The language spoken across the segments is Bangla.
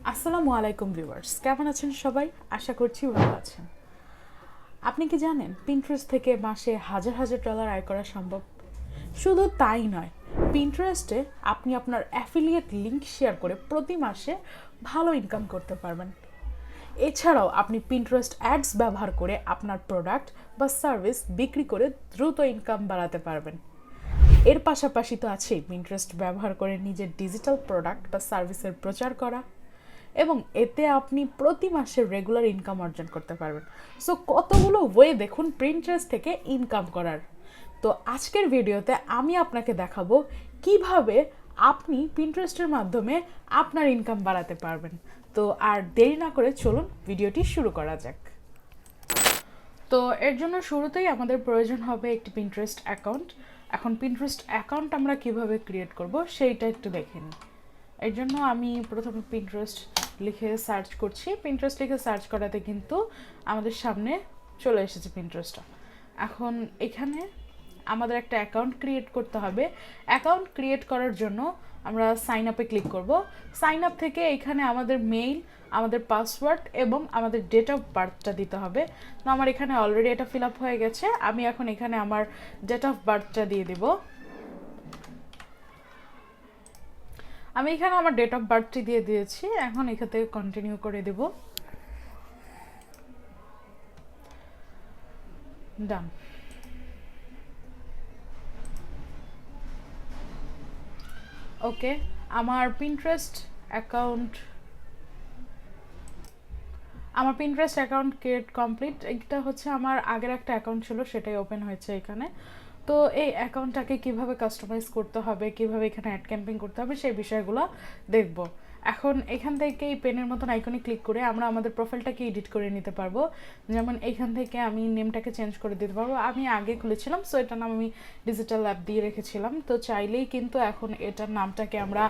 আসসালামু আলাইকুম ভিউয়ার্স, কেমন আছেন সবাই? আশা করছি ভালো আছেন। আপনি কি জানেন পিন্টারেস্ট থেকে মাসে হাজার হাজার ডলার আয় করা সম্ভব? শুধু তাই নয়, পিন্টারেস্টে আপনি আপনার অ্যাফিলিয়েট লিংক শেয়ার করে প্রতি মাসে ভালো ইনকাম করতে পারবেন। এছাড়াও আপনি পিন্টারেস্ট অ্যাডস ব্যবহার করে আপনার প্রোডাক্ট বা সার্ভিস বিক্রি করে দ্রুত ইনকাম বাড়াতে পারবেন। এর পাশাপাশি তো আছেই পিন্টারেস্ট ব্যবহার করে নিজের ডিজিটাল প্রোডাক্ট বা সার্ভিসের প্রচার করা, এবং এতে আপনি প্রতি মাসে রেগুলার ইনকাম অর্জন করতে পারবেন। সো কতগুলো ওয়ে দেখুন পিন্টারেস্ট থেকে ইনকাম করার। তো আজকের ভিডিওতে আমি আপনাকে দেখাবো কিভাবে আপনি পিন্টারেস্টের মাধ্যমে আপনার ইনকাম বাড়াতে পারবেন। তো আর দেরি না করে চলুন ভিডিওটি শুরু করা যাক। তো এর জন্য শুরুতেই আমাদের প্রয়োজন হবে একটি পিন্টারেস্ট অ্যাকাউন্ট। এখন পিন্টারেস্ট অ্যাকাউন্ট আমরা কিভাবে ক্রিয়েট করব সেইটা একটু দেখে নিই। এর জন্য আমি প্রথমে পিন্টারেস্ট লিখে সার্চ করছি। পিন্টারেস্ট লিখে সার্চ করাতে কিন্তু আমাদের সামনে চলে এসেছে পিন্টারেস্টটা। এখন এখানে আমাদের একটা অ্যাকাউন্ট ক্রিয়েট করতে হবে। অ্যাকাউন্ট ক্রিয়েট করার জন্য আমরা সাইন আপে ক্লিক করব। সাইন আপ থেকে এখানে আমাদের মেইল, আমাদের পাসওয়ার্ড এবং আমাদের ডেট অফ বার্থটা দিতে হবে। তো আমার এখানে অলরেডি এটা ফিল আপ হয়ে গেছে। আমি এখন এখানে আমার ডেট অফ বার্থটা দিয়ে দিব। আমি এখানে আমার ডেট অফ বার্থটি দিয়ে দিয়েছি। এখন এখান থেকে কন্টিনিউ করে দেব। ডান। ওকে, আমার পিন্টারেস্ট অ্যাকাউন্ট ক্রিয়েট কমপ্লিট। এটা হচ্ছে আমার আগের একটা অ্যাকাউন্ট ছিল, সেটাই ওপেন হয়েছে এখানে। তো এই অ্যাকাউন্টটাকে কিভাবে কাস্টমাইজ করতে হবে, কিভাবে এখানে অ্যাড ক্যাম্পেইন করতে হবে, সেই বিষয়গুলো দেখব। এখন এখান থেকে এই পেনের মতন আইকনে ক্লিক করে আমরা আমাদের প্রোফাইলটাকে এডিট করে নিতে পারবো। যেমন এইখান থেকে আমি নেমটাকে চেঞ্জ করে দিতে পারবো। আমি আগে খুলেছিলাম, সো এটার নাম আমি ডিজিটাল অ্যাপ দিয়ে রেখেছিলাম। তো চাইলেই কিন্তু এখন এটার নামটাকে আমরা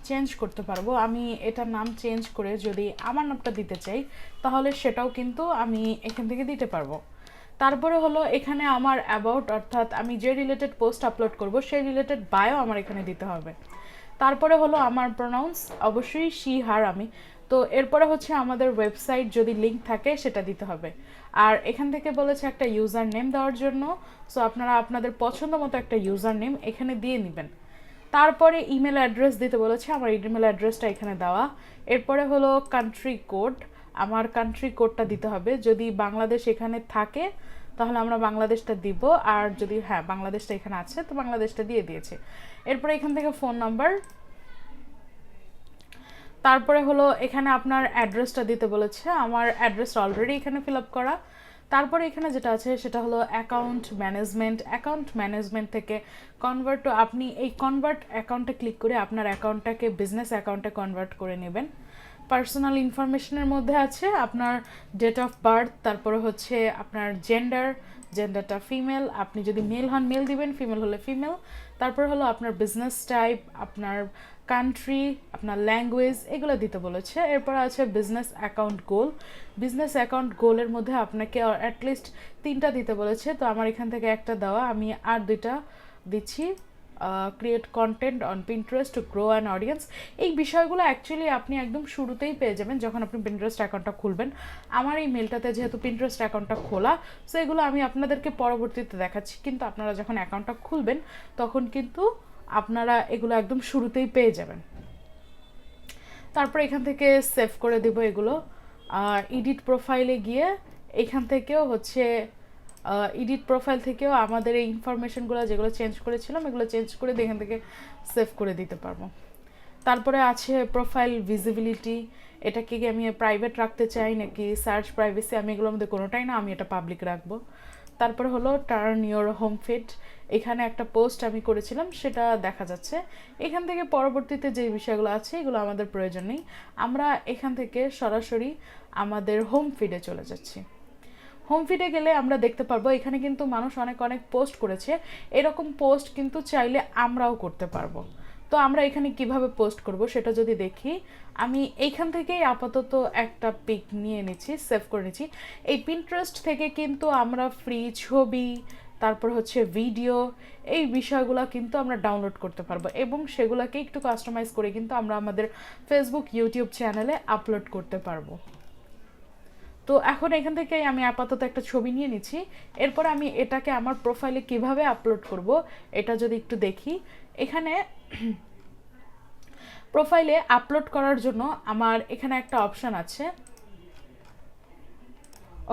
চেঞ্জ করতে পারবো। আমি এটার নাম চেঞ্জ করে যদি আমার নামটা দিতে চাই, তাহলে সেটাও কিন্তু আমি এখান থেকে দিতে পারবো। তারপরে হলো এখানে আমার অ্যাবাউট, অর্থাৎ আমি যে রিলেটেড পোস্ট আপলোড করব সেই রিলেটেড বায়ো আমার এখানে দিতে হবে। তারপরে হলো আমার প্রোনাউন্স, অবশ্যই শি হার আমি। তো এরপরে হচ্ছে আমাদের ওয়েবসাইট যদি লিঙ্ক থাকে সেটা দিতে হবে। আর এখান থেকে বলেছে একটা ইউজার নেম দেওয়ার জন্য। সো আপনারা আপনাদের পছন্দ মতো একটা ইউজার নেম এখানে দিয়ে নেবেন। তারপরে ইমেল অ্যাড্রেস দিতে বলেছে, আমার ইমেল অ্যাড্রেসটা এখানে দেওয়া। এরপরে হলো কান্ট্রি কোড, আমার কান্ট্রি কোডটা দিতে হবে। যদি বাংলাদেশ এখানে থাকে তাহলে আমরা বাংলাদেশটা দিব, আর যদি হ্যাঁ বাংলাদেশটা এখানে আছে তো বাংলাদেশটা দিয়ে দিয়েছে। এরপরে এখান থেকে ফোন নাম্বার, তারপরে হলো এখানে আপনার অ্যাড্রেসটা দিতে বলেছে। আমার অ্যাড্রেসটা অলরেডি এখানে ফিল আপ করা। তারপরে এখানে যেটা আছে সেটা হলো অ্যাকাউন্ট ম্যানেজমেন্ট থেকে কনভার্ট টু, আপনি এই কনভার্ট অ্যাকাউন্টে ক্লিক করে আপনার অ্যাকাউন্টটাকে বিজনেস অ্যাকাউন্টে কনভার্ট করে নেবেন। পার্সোনাল ইনফরমেশনের মধ্যে আছে আপনার ডেট অফ বার্থ, তারপরে হচ্ছে আপনার জেন্ডারটা ফিমেল, আপনি যদি মেল হন মেল দিবেন, ফিমেল হলে ফিমেল। তারপর হলো আপনার বিজনেস টাইপ, আপনার কান্ট্রি, আপনার ল্যাঙ্গুয়েজ, এগুলো দিতে বলেছে। এরপর আছে বিজনেস অ্যাকাউন্ট গোলের মধ্যে আপনাকে অ্যাটলিস্ট 3টা দিতে বলেছে। তো আমার এখান থেকে একটা দেওয়া, আমি আর 2টা দিচ্ছি। Create content on Pinterest to grow an audience. এই বিষয়গুলো অ্যাকচুয়ালি আপনি একদম শুরুতেই পেয়ে যাবেন যখন আপনি পিন্টারেস্ট অ্যাকাউন্টটা খুলবেন। আমার এই মেলটাতে যেহেতু পিন্টারেস্ট অ্যাকাউন্টটা খোলা, সো এগুলো আমি আপনাদেরকে পরবর্তীতে দেখাচ্ছি। কিন্তু আপনারা যখন অ্যাকাউন্টটা খুলবেন তখন কিন্তু আপনারা এগুলো একদম শুরুতেই পেয়ে যাবেন। তারপর এখান থেকে সেভ করে দেব এগুলো। আর এডিট প্রোফাইলে গিয়ে এখান থেকেও হচ্ছে এডিট প্রোফাইল থেকেও আমাদের এই ইনফরমেশনগুলো যেগুলো চেঞ্জ করেছিলাম এগুলো চেঞ্জ করে এখান থেকে সেভ করে দিতে পারবো। তারপরে আছে প্রোফাইল ভিজিবিলিটি, এটাকে কি আমি প্রাইভেট রাখতে চাই নাকি সার্চ প্রাইভেসি, আমি এগুলোর মধ্যে কোনোটাই না, আমি এটা পাবলিক রাখবো। তারপরে হলো টার্ন ইওর হোম ফিড, এখানে একটা পোস্ট আমি করেছিলাম সেটা দেখা যাচ্ছে। এখান থেকে পরবর্তীতে যে বিষয়গুলো আছে এগুলো আমাদের প্রয়োজন নেই, আমরা এখান থেকে সরাসরি আমাদের হোম ফিডে চলে যাচ্ছি। হোম ফিডে গেলে আমরা দেখতে পারবো এখানে কিন্তু মানুষ অনেক অনেক পোস্ট করেছে। এরকম পোস্ট কিন্তু চাইলে আমরাও করতে পারবো। তো আমরা এখানে কিভাবে পোস্ট করব সেটা যদি দেখি, আমি এইখান থেকেই আপাতত একটা পিক নিয়ে নিচ্ছি, সেভ করে নিচ্ছি। এই পিন্টারেস্ট থেকে কিন্তু আমরা ফ্রি ছবি, তারপর হচ্ছে ভিডিও, এই বিষয়গুলো কিন্তু আমরা ডাউনলোড করতে পারবো এবং সেগুলোকে একটু কাস্টমাইজ করে কিন্তু আমরা আমাদের ফেসবুক ইউটিউব চ্যানেলে আপলোড করতে পারবো। তো এখন এখান থেকে আমি আপাতত একটা ছবি নিয়ে নিচ্ছি, এরপর আমি এটাকে আমার প্রোফাইলে কিভাবে আপলোড করব এটা যদি একটু দেখি। এখানে প্রোফাইলে আপলোড করার জন্য আমার এখানে একটা অপশন আছে।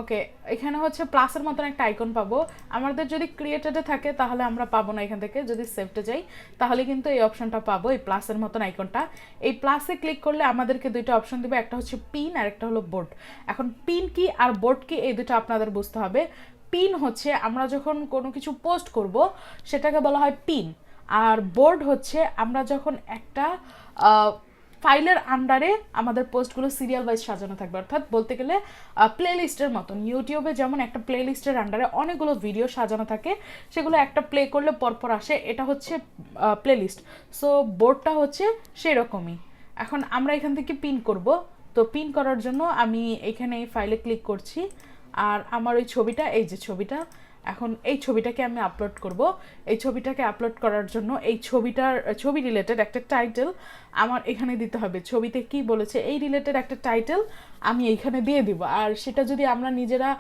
ওকে, এখানে হচ্ছে প্লাসের মতন একটা আইকন পাবো। আমাদের যদি ক্রিয়েটেডে থাকে তাহলে আমরা পাবো না এখান থেকে, যদি সেভটে যাই তাহলে কিন্তু এই অপশনটা পাবো, এই প্লাসের মতন আইকনটা। এই প্লাসে ক্লিক করলে আমাদেরকে দুইটা অপশন দেবে, একটা হচ্ছে পিন আর একটা হলো বোর্ড। এখন পিন কি আর বোর্ড কি এই দুটো আপনাদের বুঝতে হবে। পিন হচ্ছে আমরা যখন কোনো কিছু পোস্ট করব সেটাকে বলা হয় পিন, আর বোর্ড হচ্ছে আমরা যখন একটা ফাইলের আন্ডারে আমাদের পোস্টগুলো সিরিয়াল ওয়াইজ সাজানো থাকবে, অর্থাৎ বলতে গেলে প্লে লিস্টের মতন। ইউটিউবে যেমন একটা প্লে লিস্টের আন্ডারে অনেকগুলো ভিডিও সাজানো থাকে, সেগুলো একটা প্লে করলে পরপর আসে, এটা হচ্ছে প্লে লিস্ট। সো বোর্ডটা হচ্ছে সেরকমই। এখন আমরা এখান থেকে পিন করব, তো পিন করার জন্য আমি এখানে এই ফাইলে ক্লিক করছি, আর আমার ওই ছবিটা, এই যে ছবিটা, এখন এই ছবিটাকে আমি আপলোড করব। এই ছবিটাকে আপলোড করার জন্য এই ছবি রিলেটেড একটা টাইটেল আমার এখানে দিতে হবে। ছবিতে কি বলেছে এই রিলেটেড একটা টাইটেল আমি এইখানে দিয়ে দিব। আর সেটা যদি আমরা নিজেরা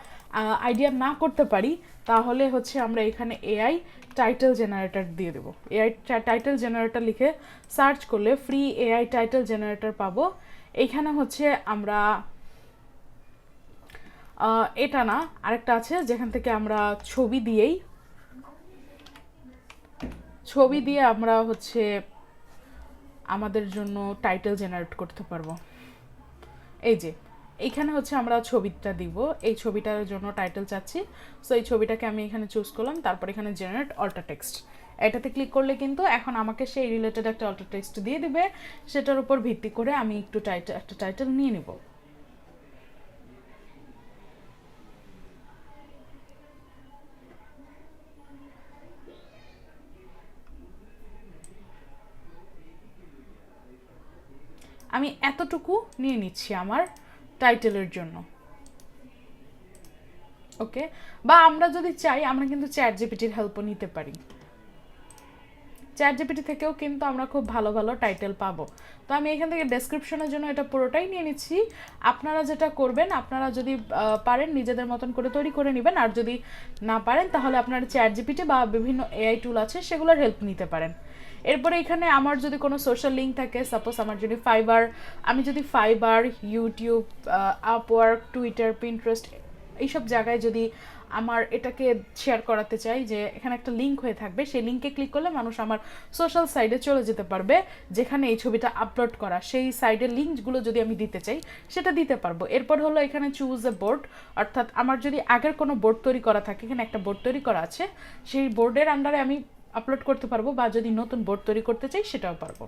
আইডিয়া না করতে পারি তাহলে হচ্ছে আমরা এখানে এআই টাইটেল জেনারেটর দিয়ে দেবো। এআই টাইটেল জেনারেটর লিখে সার্চ করলে ফ্রি এআই টাইটেল জেনারেটর পাবো। এইখানে হচ্ছে আমরা এটা না, আরেকটা আছে যেখান থেকে আমরা ছবি দিয়ে আমরা হচ্ছে আমাদের জন্য টাইটেল জেনারেট করতে পারবো। এই যে এইখানে হচ্ছে আমরা ছবিটা দিব, এই ছবিটার জন্য টাইটেল চাচ্ছি। সো এই ছবিটাকে আমি এখানে চুজ করলাম, তারপর এখানে জেনারেট অল্টার টেক্সট, এটাতে ক্লিক করলে কিন্তু এখন আমাকে সেই রিলেটেড একটা অল্টার টেক্সট দিয়ে দিবে। সেটার উপর ভিত্তি করে আমি একটু একটা টাইটেল নিয়ে নেব। আমি এতটুকু নিয়ে নিচ্ছি আমার টাইটেলের জন্য। ওকে, বা আমরা যদি চাই আমরা কিন্তু চ্যাট জিপিটির হেল্পও নিতে পারি। চ্যাট জিপিটি থেকেও কিন্তু আমরা খুব ভালো ভালো টাইটেল পাবো। তো আমি এখান থেকে ডেসক্রিপশনের জন্য এটা পুরোটাই নিয়ে নিচ্ছি। আপনারা যেটা করবেন, আপনারা যদি পারেন নিজেদের মতন করে তৈরি করে নেবেন, আর যদি না পারেন তাহলে আপনারা চ্যাট জিপিটি বা বিভিন্ন এআই টুল আছে সেগুলোর হেল্প নিতে পারেন। এরপরে এখানে আমার যদি কোনো সোশ্যাল লিঙ্ক থাকে, সাপোজ আমার যদি fibre, YouTube, Upwork, Twitter, Pinterest এইসব জায়গায় যদি আমার এটাকে শেয়ার করাতে চাই, যে এখানে একটা লিঙ্ক হয়ে থাকবে, সেই লিঙ্কে ক্লিক করলে মানুষ আমার সোশ্যাল সাইটে চলে যেতে পারবে যেখানে এই ছবিটা আপলোড করা, সেই সাইডের লিঙ্কগুলো যদি আমি দিতে চাই সেটা দিতে পারবো। এরপর হলো এখানে চুজ এ বোর্ড, অর্থাৎ আমার যদি আগের কোনো বোর্ড তৈরি করা থাকে, এখানে একটা বোর্ড তৈরি করা আছে, সেই বোর্ডের আন্ডারে আমি আপলোড করতে পারবো, বা যদি নতুন বোর্ড তৈরি করতে চাই সেটাও পারবো।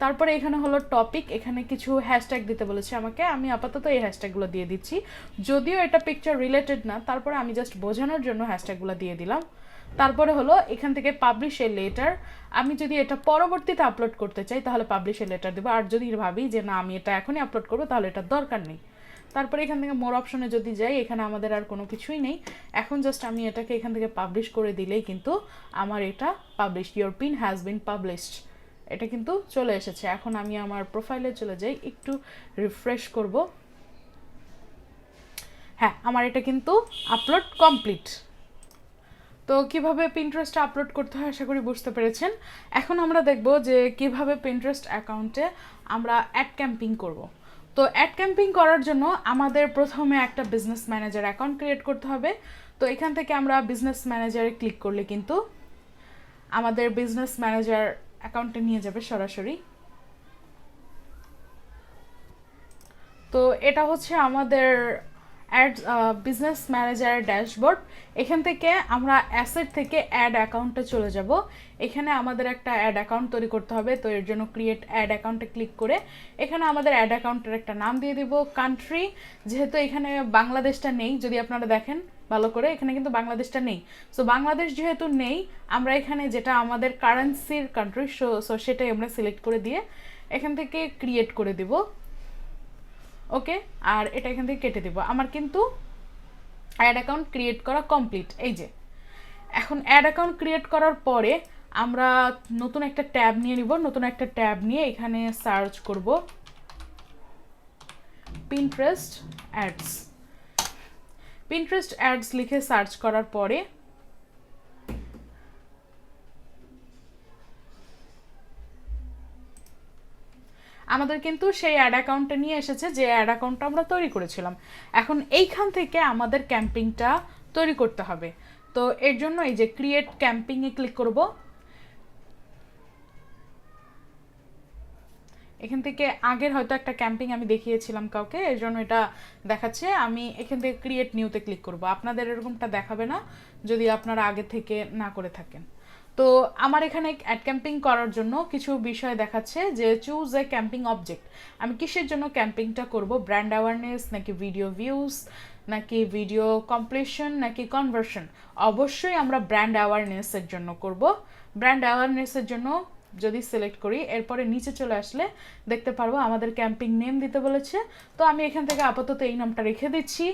তারপরে এখানে হলো টপিক, এখানে কিছু হ্যাশট্যাগ দিতে বলেছে আমাকে, আমি আপাতত এই হ্যাশট্যাগুলো দিয়ে দিচ্ছি। যদিও এটা পিকচার রিলেটেড না, তারপরে আমি জাস্ট বোঝানোর জন্য হ্যাশট্যাগুলো দিয়ে দিলাম। তারপরে হলো এখান থেকে পাবলিশ এ লেটার, আমি যদি এটা পরবর্তীতে আপলোড করতে চাই তাহলে পাবলিশ এ লেটার দেবো, আর যদি ভাবি যে না আমি এটা এখনই আপলোড করবো তাহলে এটার দরকার নেই। তারপরে এখান থেকে মোর অপশনে যদি যাই, এখানে আমাদের আর কোনো কিছুই নেই, এখন জাস্ট আমি এটাকে এখান থেকে পাবলিশ করে দিলেই কিন্তু আমার এটা publish, your pin has been published, এটা কিন্তু চলে এসেছে। এখন আমি আমার প্রোফাইলে চলে যাই, একটু রিফ্রেশ করব। হ্যাঁ, আমার এটা কিন্তু আপলোড কমপ্লিট। তো কিভাবে পিন্টারেস্টে আপলোড করতে হয় আশা করি বুঝতে পেরেছেন। এখন আমরা দেখব যে কিভাবে পিন্টারেস্ট অ্যাকাউন্টে আমরা অ্যাড ক্যাম্পিং করব। তো অ্যাড ক্যাম্পিং করার জন্য আমাদের প্রথমে একটা বিজনেস ম্যানেজার অ্যাকাউন্ট ক্রিয়েট করতে হবে। তো এখান থেকে আমরা বিজনেস ম্যানেজারে ক্লিক করলে কিন্তু আমাদের বিজনেস ম্যানেজার অ্যাকাউন্টে নিয়ে যাবে সরাসরি। তো এটা হচ্ছে আমাদের বিজনেস ম্যানেজারের ড্যাশবোর্ড। এখান থেকে আমরা অ্যাসেট থেকে অ্যাড অ্যাকাউন্টে চলে যাব। এখানে আমাদের একটা অ্যাড অ্যাকাউন্ট তৈরি করতে হবে, তো এর জন্য ক্রিয়েট অ্যাড অ্যাকাউন্টে ক্লিক করে এখানে আমাদের অ্যাড অ্যাকাউন্টের একটা নাম দিয়ে দিব। কান্ট্রি, যেহেতু এখানে বাংলাদেশটা নেই, যদি আপনারা দেখেন ভালো করে এখানে কিন্তু বাংলাদেশটা নেই, সো বাংলাদেশ যেহেতু নেই আমরা এখানে যেটা আমাদের কারেন্সির কান্ট্রি সো সেটাই আমরা সিলেক্ট করে দিয়ে এখান থেকে ক্রিয়েট করে দিব। ওকে, আর এটা এখান থেকে কেটে দেব। আমার কিন্তু অ্যাড অ্যাকাউন্ট ক্রিয়েট করা কমপ্লিট। এই যে এখন অ্যাড অ্যাকাউন্ট ক্রিয়েট করার পরে আমরা নতুন একটা ট্যাব নিয়ে নিব, নতুন একটা ট্যাব নিয়ে এখানে সার্চ করব পিন্টারেস্ট অ্যাডস। পিন্টারেস্ট অ্যাডস লিখে সার্চ করার পরে আমাদের কিন্তু সেই অ্যাড অ্যাকাউন্টটা নিয়ে এসেছে, যে অ্যাড অ্যাকাউন্টটা আমরা তৈরি করেছিলাম। এখন এইখান থেকে আমাদের ক্যাম্পিংটা তৈরি করতে হবে। তো এর জন্য এই যে ক্রিয়েট ক্যাম্পিংয়ে ক্লিক করব। এখান থেকে আগের হয়তো একটা ক্যাম্পিং আমি দেখিয়েছিলাম কাউকে, এর জন্য এটা দেখাচ্ছে। আমি এখান থেকে ক্রিয়েট নিউতে ক্লিক করব। আপনাদের এরকমটা দেখাবে না যদি আপনারা আগে থেকে না করে থাকেন। তো আমার এখানে অ্যাড ক্যাম্পিং করার জন্য কিছু বিষয় দেখাচ্ছে যে চুজ এ ক্যাম্পিং অবজেক্ট। আমি কিসের জন্য ক্যাম্পিংটা করব, ব্র্যান্ড অ্যাওয়ারনেস নাকি ভিডিও ভিউজ নাকি ভিডিও কমপ্লিশন নাকি কনভার্সন। অবশ্যই আমরা ব্র্যান্ড অ্যাওয়ারনেসের জন্য করব। ব্র্যান্ড অ্যাওয়ারনেসের জন্য যদি সিলেক্ট করি, এরপরে নিচে চলে আসলে দেখতে পারবো আমাদের ক্যাম্পিং নেম দিতে বলেছে। তো আমি এখান থেকে আপাতত এই নামটা রেখে দিচ্ছি।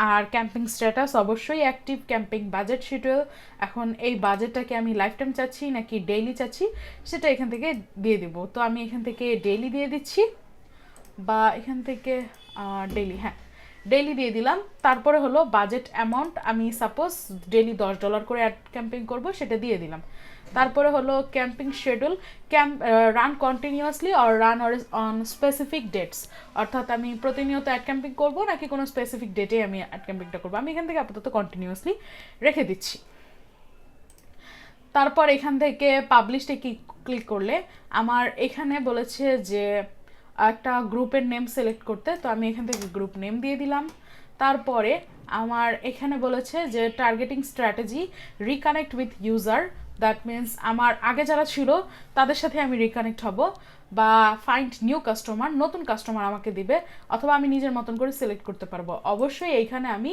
আর ক্যাম্পিং স্ট্যাটাস অবশ্যই অ্যাক্টিভ। ক্যাম্পিং বাজেট শিডিউল, এখন এই বাজেটটাকে আমি লাইফ টাইম চাচ্ছি নাকি ডেইলি চাচ্ছি সেটা এখান থেকে দিয়ে দিব। তো আমি এখান থেকে ডেইলি দিয়ে দিচ্ছি, বা এখান থেকে ডেইলি, হ্যাঁ ডেইলি দিয়ে দিলাম। তারপরে হলো বাজেট অ্যামাউন্ট, আমি সাপোজ ডেইলি $10 করে অ্যাড ক্যাম্পিং করব, সেটা দিয়ে দিলাম। তারপরে হলো camping schedule, run continuously or run on specific dates, অর্থাৎ আমি প্রতিনিয়ত অ্যাড ক্যাম্পিং করবো নাকি কোনো স্পেসিফিক ডেটে আমি অ্যাড ক্যাম্পিংটা করবো। আমি এখান থেকে আপাতত কন্টিনিউয়াসলি রেখে দিচ্ছি। তারপর এখান থেকে পাবলিশে ক্লিক করলে আমার এখানে বলেছে যে একটা গ্রুপের নেম সিলেক্ট করতে, তো আমি এখান থেকে গ্রুপ নেম দিয়ে দিলাম। তারপরে আমার এখানে বলেছে যে targeting strategy reconnect with user, that means আমার আগে যারা ছিল তাদের সাথে আমি রিকানেক্ট হব, বা ফাইন্ড নিউ কাস্টমার, নতুন কাস্টমার আমাকে দিবে, অথবা আমি নিজের মতন করে সিলেক্ট করতে পারবো। অবশ্যই এইখানে আমি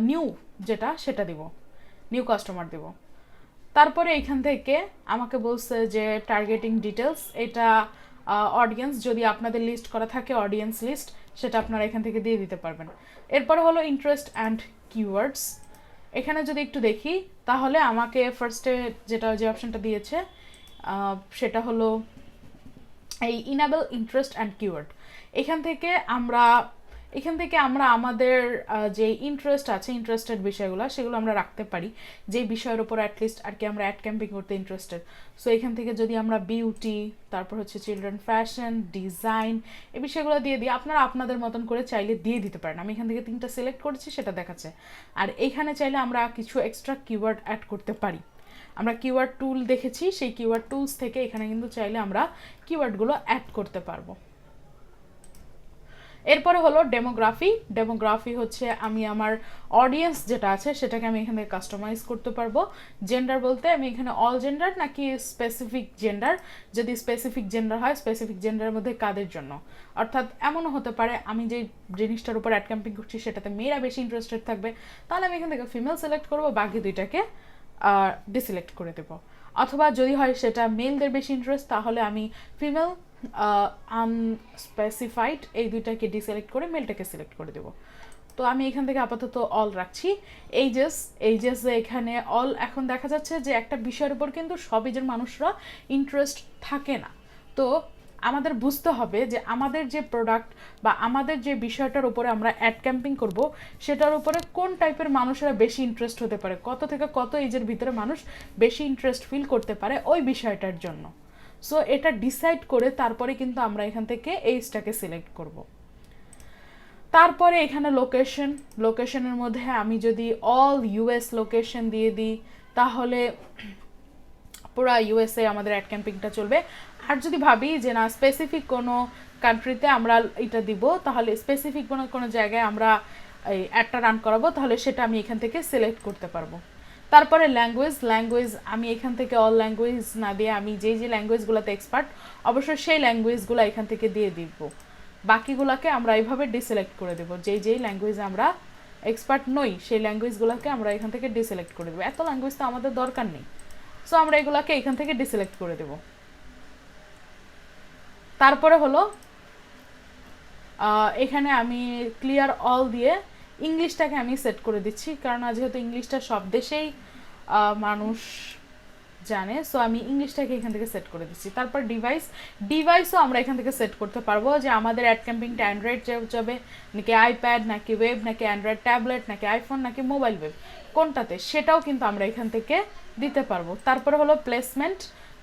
নিউ যেটা সেটা দিব, নিউ কাস্টমার দেব। তারপরে এইখান থেকে আমাকে বলছে যে টার্গেটিং ডিটেলস, এটা অডিয়েন্স, যদি আপনাদের লিস্ট করা থাকে অডিয়েন্স লিস্ট, সেটা আপনারা এখান থেকে দিয়ে দিতে পারবেন। এরপরে হলো ইন্টারেস্ট অ্যান্ড কিওয়ার্ডস। এখানে যদি একটু দেখি তাহলে আমাকে ফার্স্টে যে অপশনটা দিয়েছে সেটা হলো এই ইনেবল ইন্টারেস্ট অ্যান্ড কিওয়ার্ড। এখান থেকে আমরা আমাদের যে ইন্টারেস্ট আছে, ইন্টারেস্টেড বিষয়গুলো সেগুলো আমরা রাখতে পারি, যে বিষয়ের উপর অ্যাটলিস্ট আর কি আমরা অ্যাড ক্যাম্পিং করতে ইন্টারেস্টেড। সো এখান থেকে যদি আমরা বিউটি, তারপর হচ্ছে চিলড্রেন ফ্যাশন, ডিজাইন, এই বিষয়গুলো দিয়ে দিই, আপনারা আপনাদের মতন করে চাইলে দিয়ে দিতে পারেন। আমি এখান থেকে 3টা সিলেক্ট করেছি, সেটা দেখাচ্ছে। আর এইখানে চাইলে আমরা কিছু এক্সট্রা কিওয়ার্ড অ্যাড করতে পারি। আমরা কিওয়ার্ড টুল দেখেছি, সেই কিওয়ার্ড টুলস থেকে এখানে কিন্তু চাইলে আমরা কিওয়ার্ডগুলো অ্যাড করতে পারবো। এরপরে হলো ডেমোগ্রাফি হচ্ছে আমি আমার অডিয়েন্স যেটা আছে সেটাকে আমি এখানে কাস্টমাইজ করতে পারবো। জেন্ডার বলতে আমি এখানে অল জেন্ডার নাকি স্পেসিফিক জেন্ডার, যদি স্পেসিফিক জেন্ডার হয় স্পেসিফিক জেন্ডারের মধ্যে কাদের জন্য, অর্থাৎ এমনও হতে পারে আমি যে জিনিসটার উপর অ্যাড ক্যাম্পিং করছি সেটাতে মেয়েরা বেশি ইন্টারেস্টেড থাকবে, তাহলে আমি এখান থেকে ফিমেল সিলেক্ট করবো, বাকি দুইটাকে ডিসিলেক্ট করে দেবো। অথবা যদি হয় সেটা মেলদের বেশি ইন্টারেস্ট, তাহলে আমি ফিমেল আনস্পেসিফাইড এই দুইটাকে ডিসিলেক্ট করে মেলটাকে সিলেক্ট করে দেবো। তো আমি এখান থেকে আপাতত অল রাখছি। এইজেস এখানে অল, এখন দেখা যাচ্ছে যে একটা বিষয়ের উপর কিন্তু সব এজের মানুষরা ইন্টারেস্ট থাকে না। তো আমাদের বুঝতে হবে যে আমাদের যে প্রোডাক্ট বা আমাদের যে বিষয়টার উপরে আমরা অ্যাড ক্যাম্পিং করব সেটার উপরে কোন টাইপের মানুষেরা বেশি ইন্টারেস্ট হতে পারে, কত থেকে কত এজের ভিতরে মানুষ বেশি ইন্টারেস্ট ফিল করতে পারে ওই বিষয়টার জন্য। সো এটা ডিসাইড করে তারপরে কিন্তু আমরা এখান থেকে এইজটাকে সিলেক্ট করব। তারপরে এখানে লোকেশনের মধ্যে আমি যদি অল ইউএস লোকেশন দিয়ে দিই তাহলে পুরা ইউএসএ আমাদের অ্যাড ক্যাম্পিংটা চলবে। আর যদি ভাবি যে না স্পেসিফিক কোনো কান্ট্রিতে আমরা এটা দিব, তাহলে স্পেসিফিক কোনো জায়গায় আমরা এই অ্যাডটা রান করাবো, তাহলে সেটা আমি এখান থেকে সিলেক্ট করতে পারবো। তারপরে ল্যাঙ্গুয়েজ আমি এখান থেকে অল ল্যাঙ্গুয়েজ না দিয়ে আমি যেই ল্যাঙ্গুয়েজগুলোতে এক্সপার্ট অবশ্যই সেই ল্যাঙ্গুয়েজগুলো এখান থেকে দিয়ে দিব, বাকিগুলোকে আমরা এইভাবে ডিসিলেক্ট করে দেবো। যেই ল্যাঙ্গুয়েজ আমরা এক্সপার্ট নই সেই ল্যাঙ্গুয়েজগুলোকে আমরা এখান থেকে ডিসিলেক্ট করে দেবো। এত ল্যাঙ্গুয়েজ তো আমাদের দরকার নেই, সো আমরা এগুলোকে এখান থেকে ডিসিলেক্ট করে দেব। তারপরে হলো এখানে আমি ক্লিয়ার অল দিয়ে ইংলিশটাকে আমি সেট করে দিচ্ছি, কারণ যেহেতু ইংলিশটা সব দেশেই মানুষ জানে, সো আমি ইংলিশটাকে এখান থেকে সেট করে দিচ্ছি। তারপর ডিভাইসও আমরা এখান থেকে সেট করতে পারবো যে আমাদের অ্যাড ক্যাম্পিংটা অ্যান্ড্রয়েড যাবে নাকি আইপ্যাড নাকি ওয়েব নাকি অ্যান্ড্রয়েড ট্যাবলেট নাকি আইফোন নাকি মোবাইল ওয়েব কোনটাতে, সেটাও কিন্তু আমরা এখান থেকে দিতে পারবো। তারপরে হলো প্লেসমেন্ট,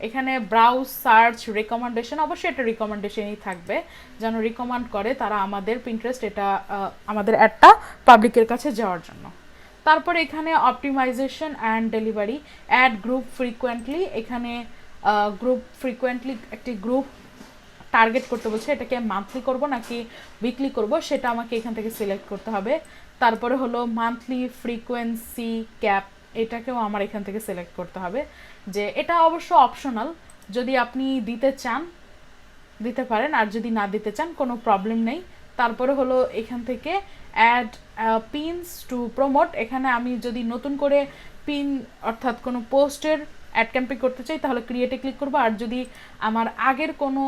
এখানে ব্রাউজ, সার্চ, রিকমেন্ডেশন, অবশ্যই এটা রিকমেন্ডেশনই থাকবে, যেন রিকমেন্ড করে তারা আমাদের পিন্টারেস্ট এটা আমাদের অ্যাডটা পাবলিকের কাছে যাওয়ার জন্য। তারপর এখানে optimisation and delivery, add group frequently, এখানে গ্রুপ ফ্রিকোয়েন্টলি একটি গ্রুপ টার্গেট করতে বলছে, এটাকে মান্থলি করব নাকি উইকলি করব সেটা আমাকে এখান থেকে সিলেক্ট করতে হবে। তারপরে হলো মান্থলি ফ্রিকোয়েন্সি ক্যাপ, এটাকেও আমার এখান থেকে সিলেক্ট করতে হবে, যে এটা অবশ্য অপশনাল, যদি আপনি দিতে চান দিতে পারেন, আর যদি না দিতে চান কোনো প্রবলেম নেই। তারপরে হলো এখান থেকে অ্যাড পিনস টু প্রমোট, এখানে আমি যদি নতুন করে পিন অর্থাৎ কোনো পোস্টের অ্যাড ক্যাম্পেইন করতে চাই তাহলে ক্রিয়েটে ক্লিক করবো, আর যদি আমার আগের কোনো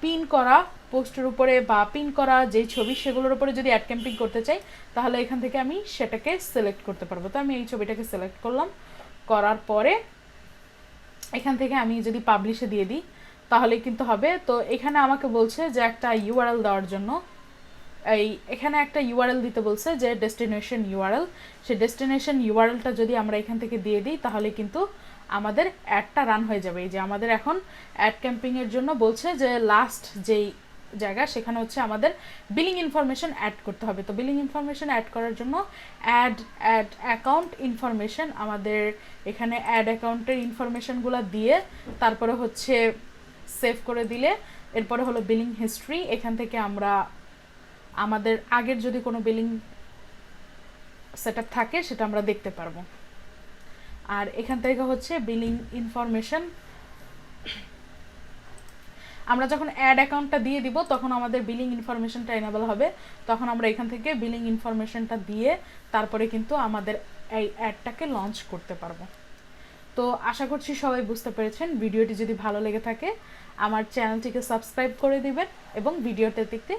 পিন করা পোস্টের উপরে বা পিন করা যেই ছবি সেগুলোর উপরে যদি অ্যাড ক্যাম্পেইন করতে চাই তাহলে এখান থেকে আমি সেটাকে সিলেক্ট করতে পারবো। তো আমি এই ছবিটাকে সিলেক্ট করলাম, করার পরে এখান থেকে আমি যদি পাবলিশে দিয়ে দিই তাহলে কিন্তু হবে। তো এখানে আমাকে বলছে যে একটা ইউআরএল দেওয়ার জন্য, এখানে একটা ইউআরএল দিতে বলছে যে ডেস্টিনেশন ইউআরএল, সেই ডেস্টিনেশন ইউআরএলটা যদি আমরা এখান থেকে দিয়ে দিই তাহলে কিন্তু আমাদের অ্যাডটা রান হয়ে যাবে। এই যে আমাদের এখন অ্যাড ক্যাম্পিংয়ের জন্য বলছে যে লাস্ট যেই জায়গা সেখানে হচ্ছে আমাদের বিলিং ইনফরমেশন অ্যাড করতে হবে। তো বিলিং ইনফরমেশন অ্যাড করার জন্য অ্যাড অ্যাকাউন্ট ইনফরমেশন, আমাদের এখানে অ্যাড অ্যাকাউন্টের ইনফরমেশনগুলো দিয়ে তারপরে হচ্ছে সেভ করে দিলে এরপরে হলো বিলিং হিস্ট্রি, এখান থেকে আমরা আমাদের আগের যদি কোনো বিলিং সেটআপ থাকে সেটা আমরা দেখতে পারবো। আর এখান থেকে হচ্ছে বিলিং ইনফরমেশন, আমরা যখন অ্যাড অ্যাকাউন্টটা দিয়ে দিব তখন আমাদের বিলিং ইনফরমেশনটা এনেবল হবে, তখন আমরা এখান থেকে বিলিং ইনফরমেশনটা দিয়ে তারপরে কিন্তু আমাদের এই অ্যাডটাকে লঞ্চ করতে পারবো। তো আশা করছি সবাই বুঝতে পেরেছেন। ভিডিওটি যদি ভালো লেগে থাকে আমার চ্যানেলটিকে সাবস্ক্রাইব করে দিবেন এবং ভিডিওটা দেখতে